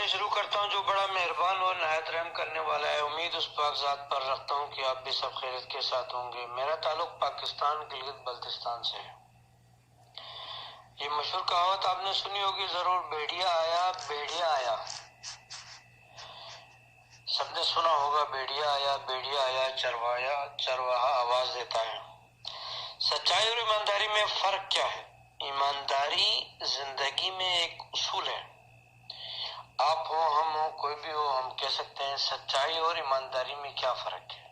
میں شروع کرتا ہوں جو بڑا مہربان اور نہایت رحم کرنے والا ہے۔ امید اس پاک ذات پر رکھتا ہوں کہ آپ بھی سب خیریت کے ساتھ ہوں گے۔ میرا تعلق پاکستان گلگت بلتستان سے ہے۔ یہ مشہور کہاوت آپ نے سنی ہوگی ضرور، بھیڑیا آیا بھیڑیا آیا۔ سب نے سنا ہوگا بھیڑیا آیا چرواہا آواز دیتا ہے۔ سچائی اور ایمانداری میں فرق کیا ہے؟ ایمانداری زندگی میں ایک اصول ہے۔ آپ ہو، ہم ہو، کوئی بھی ہو، ہم کہہ سکتے ہیں سچائی اور ایمانداری میں کیا فرق ہے۔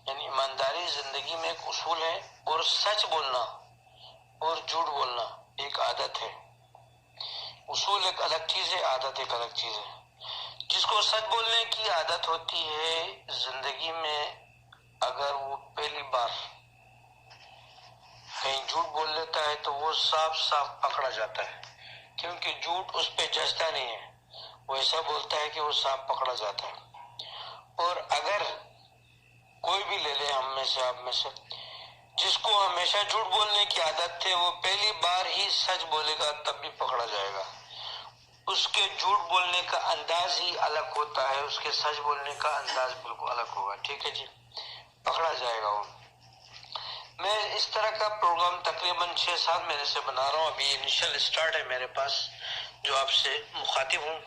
یعنی ایمانداری زندگی میں ایک اصول ہے اور سچ بولنا اور جھوٹ بولنا ایک عادت ہے۔ اصول ایک الگ چیز ہے، عادت ایک الگ چیز ہے۔ جس کو سچ بولنے کی عادت ہوتی ہے زندگی میں، اگر وہ پہلی بار کہیں جھوٹ بول لیتا ہے تو وہ صاف صاف پکڑا جاتا ہے، کیونکہ جھوٹ اس پہ جچتا نہیں ہے، وہ ایسا بولتا ہے کہ وہ صاف پکڑا جاتا ہے۔ اور اگر کوئی بھی لے لے ہم میں سے، آپ میں سے، جس کو ہمیشہ جھوٹ بولنے کی عادت تھے، وہ پہلی بار ہی سچ بولے گا تب بھی پکڑا جائے گا۔ اس کے جھوٹ بولنے کا انداز ہی الگ ہوتا ہے، اس کے سچ بولنے کا انداز بالکل الگ ہوگا، ٹھیک ہے جی، پکڑا جائے گا وہ۔ میں اس طرح کا پروگرام تقریباً 6-7 مہینے سے بنا رہا ہوں، ابھی انیشل سٹارٹ ہے میرے پاس جو آپ سے مخاطب ہوں۔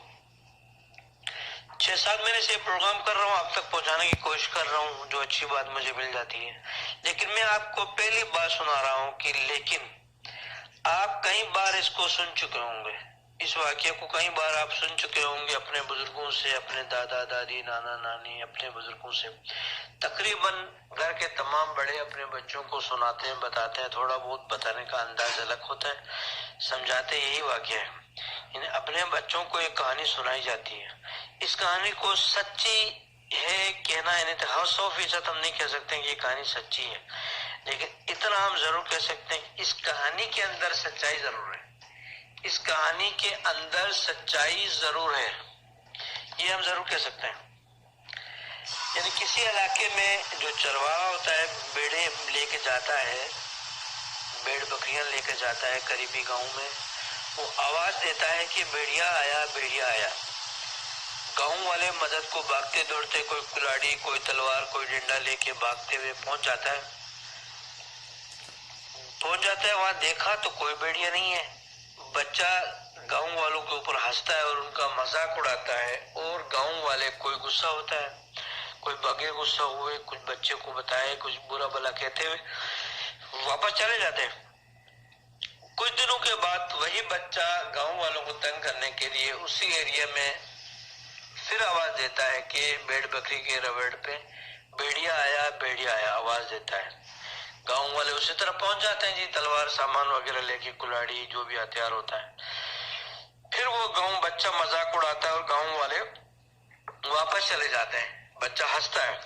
6-7 مہینے سے یہ پروگرام کر رہا ہوں، آپ تک پہنچانے کی کوشش کر رہا ہوں، جو اچھی بات مجھے مل جاتی ہے۔ لیکن میں آپ کو پہلی بات سنا رہا ہوں کہ لیکن آپ کئی بار اس کو سن چکے ہوں گے، اس واقعے کو کئی بار آپ سن چکے ہوں گے اپنے بزرگوں سے، اپنے دادا دادی، نانا نانی، اپنے بزرگوں سے۔ تقریباً گھر کے تمام بڑے اپنے بچوں کو سناتے ہیں، بتاتے ہیں، تھوڑا بہت بتانے کا انداز الگ ہوتا ہے، سمجھاتے یہی واقعہ ہے۔ یعنی اپنے بچوں کو ایک کہانی سنائی جاتی ہے، اس کہانی کو سچی ہے کہنا، یعنی 100% ہم نہیں کہہ سکتے کہ یہ کہانی سچی ہے، لیکن اتنا ہم ضرور کہہ سکتے ہیں کہ اس کہانی کے اندر سچائی ضرور ہے، اس کہانی کے اندر سچائی ضرور ہے، یہ ہم ضرور کہہ سکتے ہیں۔ یعنی کسی علاقے میں جو چرواہا ہوتا ہے، بیڑے لے کے جاتا ہے، بیڑ بکریاں لے کے جاتا ہے قریبی گاؤں میں، وہ آواز دیتا ہے کہ بھیڑیا آیا بھیڑیا آیا۔ گاؤں والے مدد کو بھاگتے دوڑتے، کوئی کلاڑی، کوئی تلوار، کوئی ڈنڈا لے کے بھاگتے ہوئے پہنچ جاتا ہے۔ وہاں دیکھا تو کوئی بھیڑیا نہیں ہے۔ بچہ گاؤں والوں کے اوپر ہنستا ہے اور ان کا مذاق اڑاتا ہے، اور گاؤں والے کوئی غصہ ہوتا ہے، کوئی بغیر غصہ ہوئے، کچھ بچے کو بتائے، کچھ برا بلا کہتے ہوئے واپس چلے جاتے ہیں۔ کچھ دنوں کے بعد وہی بچہ گاؤں والوں کو تنگ کرنے کے لیے اسی ایریا میں پھر آواز دیتا ہے کہ بیڑ بکری کے رویڑ پہ بھیڑیا آیا آواز دیتا ہے۔ گاؤں والے اسی طرح پہنچ جاتے ہیں جی، تلوار سامان وغیرہ لے کے، کلاڑی، جو بھی ہتھیار ہوتا ہے۔ پھر وہ گاؤں بچہ مذاق اڑاتا ہے اور گاؤں والے واپس چلے جاتے ہیں، بچہ ہنستا ہے۔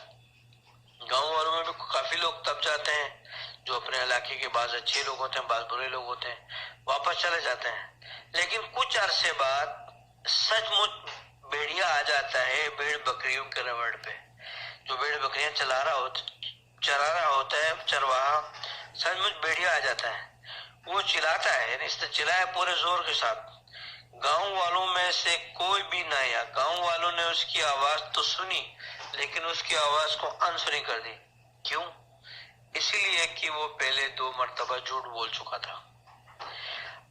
گاؤں والوں میں بھی کافی لوگ تب جاتے ہیں، جو اپنے علاقے کے بعض اچھے لوگ ہوتے ہیں، بعض برے لوگ ہوتے ہیں، واپس چلے جاتے ہیں۔ لیکن کچھ عرصے بعد سچ مچ بھیڑیا آ جاتا ہے بھیڑ بکریوں کے رویڑ پہ، جو بھیڑ بکریاں چرا رہا ہوتا ہے چرواہا، سچ مچ بھیڑیا آ جاتا ہے۔ وہ چلاتا ہے، یعنی اس نے چلایا پورے زور کے ساتھ۔ گاؤں والوں میں سے کوئی بھی نہ آیا، گاؤں والوں نے اس کی آواز تو سنی لیکن اس کی آواز کو انسنی کر دی۔ کیوں؟ اسی لیے کہ وہ پہلے 2 مرتبہ جھوٹ بول چکا تھا۔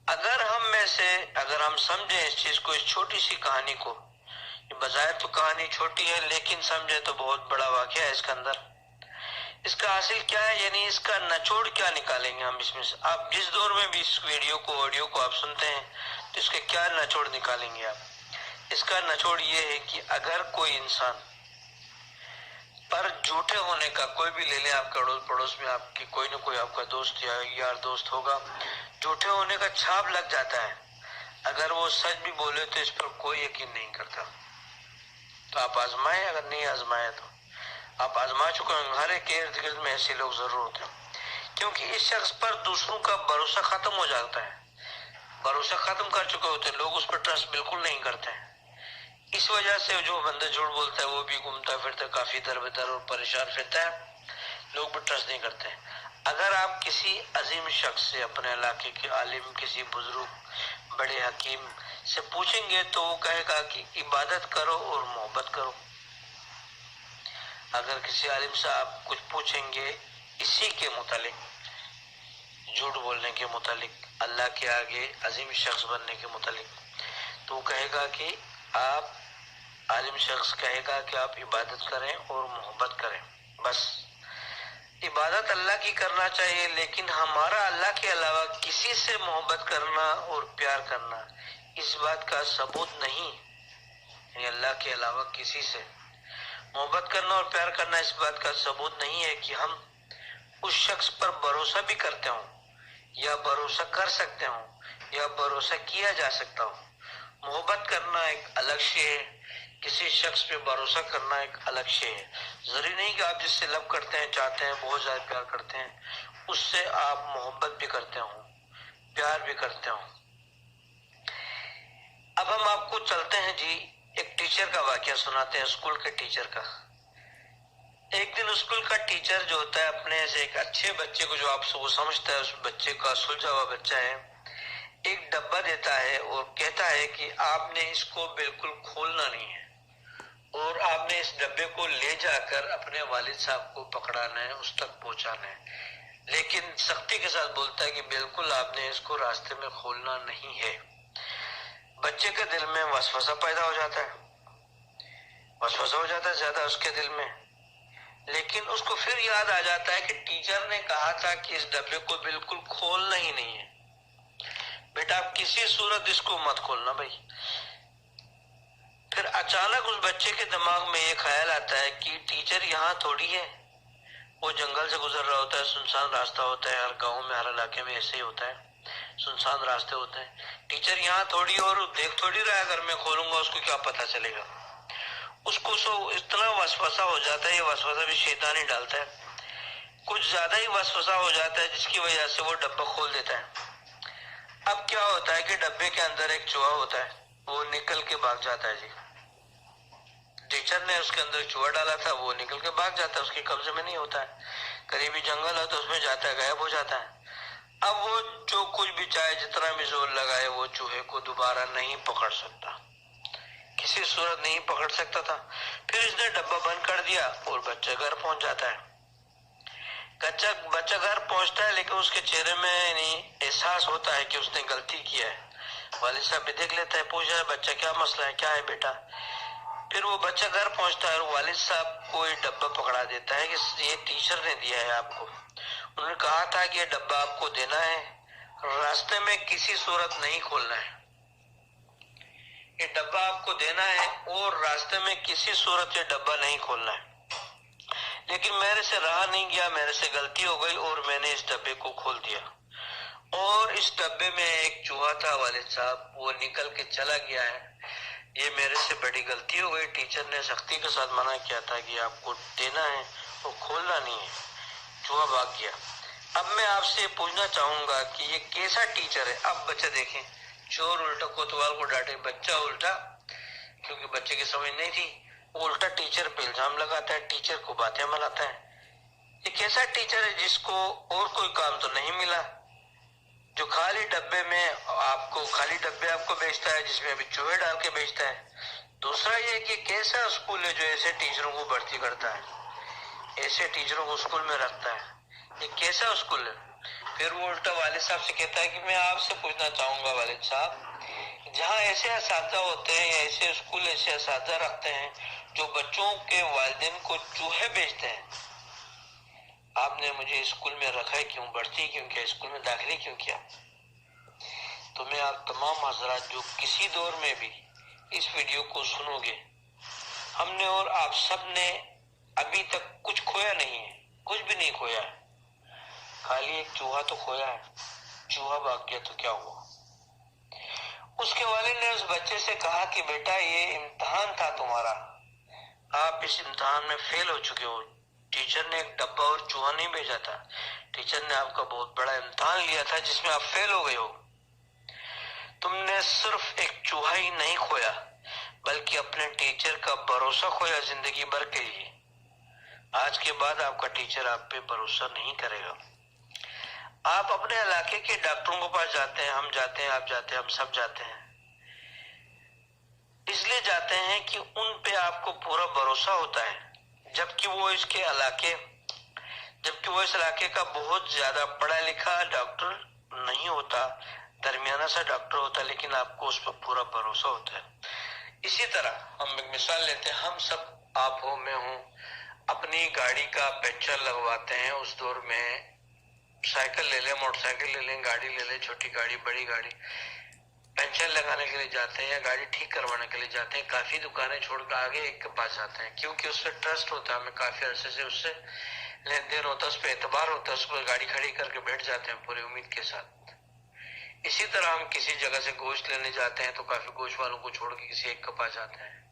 اگر ہم سمجھیں اس چیز کو، اس چھوٹی سی کہانی کو، بظاہر تو کہانی چھوٹی ہے لیکن سمجھے تو بہت بڑا واقعہ ہے اس کے اندر۔ اس کا حاصل کیا ہے، یعنی اس کا نچوڑ کیا نکالیں گے ہم اس میں سے؟ آپ جس دور میں بھی اس آڈیو کو آپ سنتے ہیں تو اس کے کیا نچوڑ نکالیں گے آپ؟ اس کا نچوڑ یہ ہے کہ اگر کوئی انسان پر جھوٹے ہونے کا، کوئی بھی لے لیں، آپ کا اڑوس پڑوس میں آپ کی کوئی نہ کوئی آپ کا دوست یا یار دوست ہوگا، جھوٹے ہونے کا چھاپ لگ جاتا ہے، اگر وہ سچ بھی بولے تو اس پر کوئی یقین نہیں کرتا۔ تو آپ آزمائیں، اگر نہیں آزمائیں تو آپ آزما چکے ہیں، ہر ایک کے ارد گرد میں ایسے لوگ ضرور ہوتے ہیں، کیونکہ اس شخص پر دوسروں کا بھروسہ ختم ہو جاتا ہے، بھروسہ ختم کر چکے ہوتے ہیں لوگ، اس پر ٹرسٹ بالکل نہیں کرتے ہیں۔ اس وجہ سے جو بندہ جھوٹ بولتا ہے وہ بھی گھومتا پھرتا ہے، کافی در بدر اور پریشان پھرتا ہے، لوگ بھی ٹرسٹ نہیں کرتے ہیں۔ اگر آپ کسی عظیم شخص سے، اپنے علاقے کے عالم، کسی بزرگ، بڑے حکیم سے پوچھیں گے تو وہ کہے گا کہ عبادت کرو اور محبت کرو۔ اگر کسی عالم سے آپ کچھ پوچھیں گے اسی کے متعلق، جھوٹ بولنے کے متعلق، اللہ کے آگے عظیم شخص بننے کے متعلق، تو وہ کہے گا کہ آپ، عالم شخص کہے گا کہ آپ عبادت کریں اور محبت کریں، بس۔ عبادت اللہ کی کرنا چاہیے، لیکن ہمارا اللہ کے علاوہ کسی سے محبت کرنا اور پیار کرنا اس بات کا ثبوت نہیں، یعنی اللہ کے علاوہ کسی سے محبت کرنا اور پیار کرنا اس بات کا ثبوت نہیں ہے کہ ہم اس شخص پر بھروسہ بھی کرتے ہوں یا بھروسہ کر سکتے ہوں یا بھروسہ کیا جا سکتا ہو۔ محبت کرنا ایک الگ شے ہے، کسی شخص پہ بھروسہ کرنا ایک الگ شے ہے۔ ضروری نہیں کہ آپ جس سے لو کرتے ہیں، چاہتے ہیں، بہت زیادہ پیار کرتے ہیں، اس سے آپ محبت بھی کرتے ہوں، پیار بھی کرتے ہوں۔ اب ہم آپ کو چلتے ہیں جی، ایک ٹیچر کا واقعہ سناتے ہیں، اسکول کے ٹیچر کا۔ ایک دن اسکول کا ٹیچر جو ہوتا ہے اپنے سے ایک اچھے بچے کو، جو آپ وہ سمجھتا ہے اس بچے کا سلجھا ہوا بچہ ہے، ایک ڈبہ دیتا ہے اور کہتا ہے کہ آپ نے اس کو بالکل کھولنا نہیں ہے اور آپ نے اس ڈبے کو لے جا کر اپنے والد صاحب کو پکڑانا ہے، اس تک پہنچانا ہے، لیکن سختی کے ساتھ بولتا ہے کہ بالکل آپ نے اس کو راستے میں کھولنا نہیں ہے۔ بچے کے دل میں وسوسہ پیدا ہو جاتا ہے، وسوسہ ہو جاتا ہے زیادہ اس کے دل میں، لیکن اس کو پھر یاد آ جاتا ہے کہ ٹیچر نے کہا تھا کہ اس ڈبے کو بالکل کھولنا ہی نہیں ہے، بیٹا آپ کسی صورت اس کو مت کھولنا بھائی۔ پھر اچانک اس بچے کے دماغ میں یہ خیال آتا ہے کہ ٹیچر یہاں تھوڑی ہے، وہ جنگل سے گزر رہا ہوتا ہے، سنسان راستہ ہوتا ہے، ہر گاؤں میں ہر علاقے میں ایسے ہی ہوتا ہے، سنسان راستے ہوتے ہیں، ٹیچر یہاں تھوڑی اور دیکھ تھوڑی رہا ہے، اگر میں کھولوں گا اس کو کیا پتہ چلے گا۔ اس کو اتنا وسوسہ ہو جاتا ہے، یہ وسوسہ بھی شیطان ہی ڈالتا ہے، کچھ زیادہ ہی وسوسہ ہو جاتا ہے جس کی وجہ سے وہ ڈبہ کھول دیتا ہے۔ اب کیا ہوتا ہے کہ ڈبے کے اندر ایک چوہا ہوتا ہے، وہ نکل کے بھاگ جاتا ہے جی۔ ٹیچر نے اس کے اندر چوہا ڈالا تھا، وہ نکل کے بھاگ جاتا ہے، اس کے قبضے میں نہیں ہوتا ہے، قریبی جنگل ہے تو اس میں جاتا ہے، غائب ہو جاتا ہے۔ اب وہ جو کچھ بھی چاہے، جتنا بھی زور لگائے، وہ چوہے کو دوبارہ نہیں پکڑ سکتا، کسی صورت نہیں پکڑ سکتا تھا۔ پھر اس نے ڈبہ بند کر دیا اور بچہ گھر پہنچ جاتا ہے۔ بچہ گھر پہنچتا ہے، لیکن اس کے چہرے میں یعنی احساس ہوتا ہے کہ اس نے غلطی کیا ہے۔ والد صاحب بھی دیکھ لیتا ہے، پوچھا ہے بچہ کیا مسئلہ ہے، کیا ہے بیٹا۔ پھر وہ بچہ گھر پہنچتا ہے اور والد صاحب کو یہ ڈبہ پکڑا دیتا ہے کہ یہ ٹیچر نے دیا ہے آپ کو، انہوں نے کہا تھا کہ یہ ڈبہ آپ کو دینا ہے، راستے میں کسی صورت نہیں کھولنا ہے، یہ ڈبہ آپ کو دینا ہے اور راستے میں کسی صورت یہ ڈبہ نہیں کھولنا ہے۔ لیکن میرے سے رہا نہیں گیا، میرے سے غلطی ہو گئی اور میں نے اس ڈبے کو کھول دیا، اور اس ڈبے میں ایک چوہا تھا والد صاحب، وہ نکل کے چلا گیا ہے، یہ میرے سے بڑی غلطی ہو گئی، ٹیچر نے سختی کے ساتھ منع کیا تھا کہ آپ کو دینا ہے وہ کھولنا نہیں ہے، چوہا بھاگ گیا۔ اب میں آپ سے پوچھنا چاہوں گا کہ یہ کیسا ٹیچر ہے؟ اب بچہ دیکھیں، چور الٹا کوتوال کو ڈانٹے، بچہ الٹا، کیونکہ بچے کی سمجھ نہیں تھی، وہ الٹا ٹیچر پہ الزام لگاتا ہے، ٹیچر کو باتیں ملاتا ہے۔ یہ کیسا ٹیچر ہے جس کو اور کوئی کام تو نہیں ملا، جو خالی ڈبے میں آپ کو، خالی ڈبے آپ کو بیچتا ہے جس میں ابھی چوہے ڈال کے بیچتا ہے۔ دوسرا یہ کہ کیسا اسکول ہے جو ایسے ٹیچروں کو بھرتی کرتا ہے، ایسے ٹیچروں کو اسکول میں رکھتا ہے، یہ کیسا اسکول ہے؟ پھر وہ الٹا والد صاحب سے کہتا ہے کہ میں آپ سے پوچھنا چاہوں گا والد صاحب، جہاں ایسے اساتذہ ہوتے ہیں یا ایسے اسکول ایسے اساتذہ رکھتے ہیں جو بچوں کے والدین کو چوہے بیچتے ہیں، آپ نے مجھے اسکول میں رکھا ہے کیوں، بھرتی کیوں کیا، اسکول میں داخلے کیوں کیا؟ تو میں آپ تمام حضرات جو کسی دور میں بھی اس ویڈیو کو سنو گے، ہم نے اور آپ سب نے ابھی تک کچھ کھویا نہیں ہے، کچھ بھی نہیں کھویا ہے، خالی ایک چوہا تو کھویا ہے، چوہا بھاگ گیا تو کیا ہوا؟ اس کے والد نے اس بچے سے کہا کہ بیٹا یہ امتحان تھا تمہارا، آپ اس امتحان میں فیل ہو چکے ہو، ٹیچر نے ایک ڈبہ اور چوہا نہیں بھیجا تھا، ٹیچر نے آپ کا بہت بڑا امتحان لیا تھا جس میں آپ فیل ہو گئے ہو، تم نے صرف ایک چوہا ہی نہیں کھویا بلکہ اپنے ٹیچر کا بھروسہ کھویا زندگی بھر کے لیے، آج کے بعد آپ کا ٹیچر آپ پہ بھروسہ نہیں کرے گا۔ آپ اپنے علاقے کے ڈاکٹروں کے پاس جاتے ہیں، ہم جاتے ہیں، آپ جاتے ہیں، ہم سب جاتے ہیں، اس لیے جاتے ہیں کہ ان پہ آپ کو پورا بھروسہ ہوتا ہے، جبکہ وہ اس علاقے کا بہت زیادہ پڑھا لکھا ڈاکٹر نہیں ہوتا، درمیانہ سا ڈاکٹر ہوتا ہے، لیکن آپ کو اس پر پورا بھروسہ ہوتا ہے۔ اسی طرح ہم ایک مثال لیتے ہیں، ہم سب، آپ ہو میں ہوں، اپنی گاڑی کا پنچر لگواتے ہیں۔ اس دور میں سائیکل لے لیں، موٹر سائیکل لے لیں، گاڑی لے لیں، چھوٹی گاڑی بڑی گاڑی، پنچر لگانے کے لیے جاتے ہیں یا گاڑی ٹھیک کروانے کے لیے جاتے ہیں، کافی دکانیں چھوڑ کر آگے ایک کے پاس جاتے ہیں، کیونکہ اس سے ٹرسٹ ہوتا ہے، ہمیں کافی عرصے سے اس سے لین دین ہوتا ہے، اس پہ اعتبار ہوتا ہے، اس پر گاڑی کھڑی کر کے بیٹھ جاتے ہیں پوری امید کے ساتھ۔ اسی طرح ہم کسی جگہ سے گوشت لینے جاتے ہیں تو کافی گوشت والوں کو چھوڑ کے کسی ایک کے پاس جاتے ہیں۔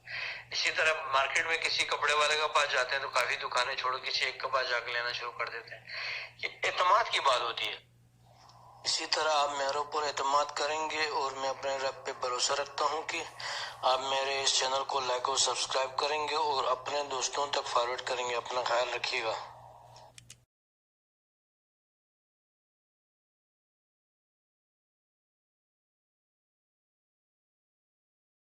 اسی طرح مارکیٹ میں کسی کپڑے والے کے پاس جاتے ہیں تو کافی دکانیں چھوڑ کے کسی ایک کے پاس جا کے لینا شروع کر دیتے ہیں۔ یہ اعتماد کی بات ہوتی ہے۔ اسی طرح آپ میرے اوپر اعتماد کریں گے اور میں اپنے رب پہ بھروسہ رکھتا ہوں کہ آپ میرے اس چینل کو لائک اور سبسکرائب کریں گے اور اپنے دوستوں تک فارورڈ کریں گے۔ اپنا خیال رکھیے گا۔